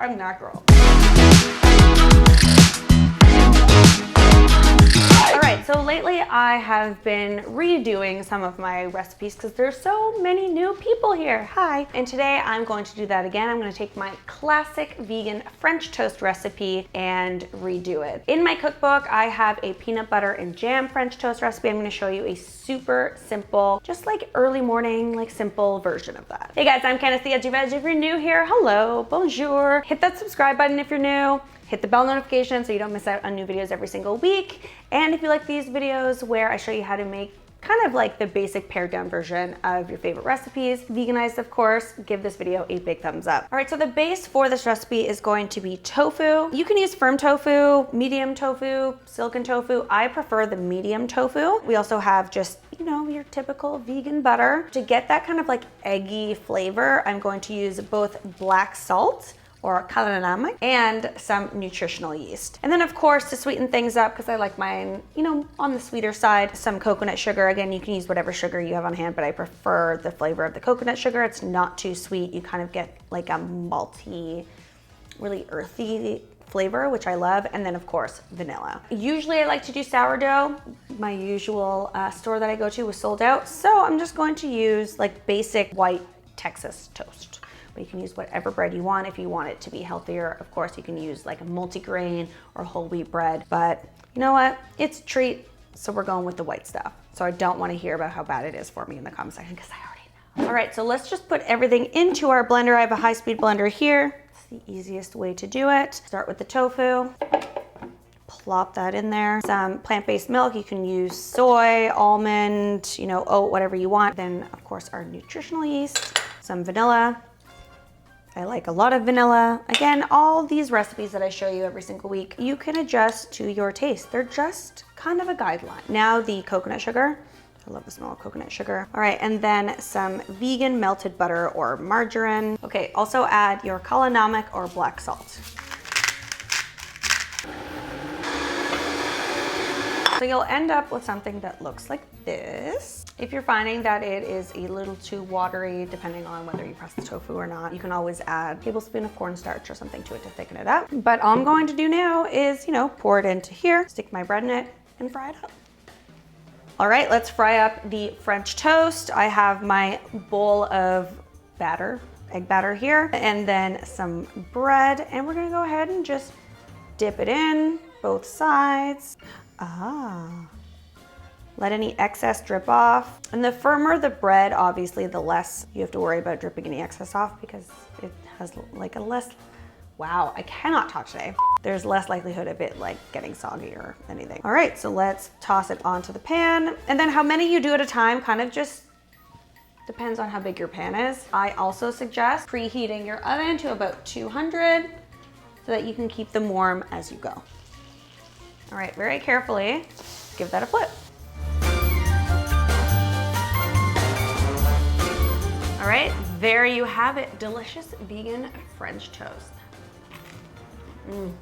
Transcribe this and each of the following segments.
I'm that girl. All right, so lately I have been redoing some of my recipes because there's so many new people here. Hi. And today I'm going to do that again. I'm going to take my classic vegan French toast recipe and redo it. In my cookbook, I have a peanut butter and jam French toast recipe. I'm going to show you a super simple, just like early morning, like simple version of that. Hey guys, I'm Candice the Edgy Veg. If you're new here, hello, bonjour. Hit that subscribe button if you're new. Hit the bell notification so you don't miss out on new videos every single week. And if you like these videos where I show you how to make kind of like the basic pared down version of your favorite recipes, veganized of course, give this video a big thumbs up. All right, so the base for this recipe is going to be tofu. You can use firm tofu, medium tofu, silken tofu. I prefer the medium tofu. We also have just, you know, your typical vegan butter. To get that kind of like eggy flavor, I'm going to use both black salt or kalanamak, and some nutritional yeast. And then of course, to sweeten things up, because I like mine, you know, on the sweeter side, some coconut sugar. Again, you can use whatever sugar you have on hand, but I prefer the flavor of the coconut sugar. It's not too sweet. You kind of get like a malty, really earthy flavor, which I love. And then of course, vanilla. Usually I like to do sourdough. My usual store that I go to was sold out. So I'm just going to use like basic white Texas toast. But you can use whatever bread you want. If you want it to be healthier, of course, you can use like a multigrain or whole wheat bread. But you know what? It's a treat, so we're going with the white stuff. So I don't want to hear about how bad it is for me in the comment section because I already know. All right, so let's just put everything into our blender. I have a high-speed blender here. It's the easiest way to do it. Start with the tofu. Plop that in there. Some plant-based milk. You can use soy, almond, you know, oat, whatever you want. Then, of course, our nutritional yeast. Some vanilla. I like a lot of vanilla. Again, all these recipes that I show you every single week, you can adjust to your taste. They're just kind of a guideline. Now the coconut sugar. I love the smell of coconut sugar. All right, and then some vegan melted butter or margarine. Okay, also add your kalanamak or black salt. So you'll end up with something that looks like this. If you're finding that it is a little too watery, depending on whether you press the tofu or not, you can always add a tablespoon of cornstarch or something to it to thicken it up. But all I'm going to do now is, you know, pour it into here, stick my bread in it, and fry it up. All right, let's fry up the French toast. I have my bowl of batter, egg batter here, and then some bread, and we're gonna go ahead and just dip it in, both sides. Let any excess drip off. And the firmer the bread, obviously, the less you have to worry about dripping any excess off because it has like a less, wow, I cannot talk today. There's less likelihood of it like getting soggy or anything. All right, so let's toss it onto the pan. And then how many you do at a time kind of just depends on how big your pan is. I also suggest preheating your oven to about 200 so that you can keep them warm as you go. All right, very carefully, give that a flip. All right, there you have it, delicious vegan French toast.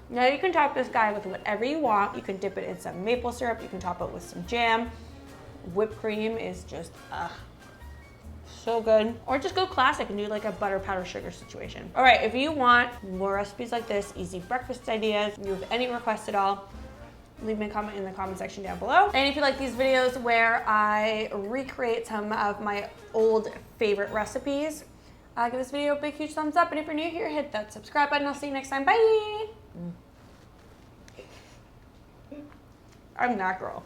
Now you can top this guy with whatever you want. You can dip it in some maple syrup, you can top it with some jam. Whipped cream is just, so good. Or just go classic and do like a butter powder sugar situation. All right, if you want more recipes like this, easy breakfast ideas, you have any requests at all, leave me a comment in the comment section down below. And if you like these videos where I recreate some of my old favorite recipes, give this video a big, huge thumbs up. And if you're new here, hit that subscribe button. I'll see you next time. Bye. I'm that girl.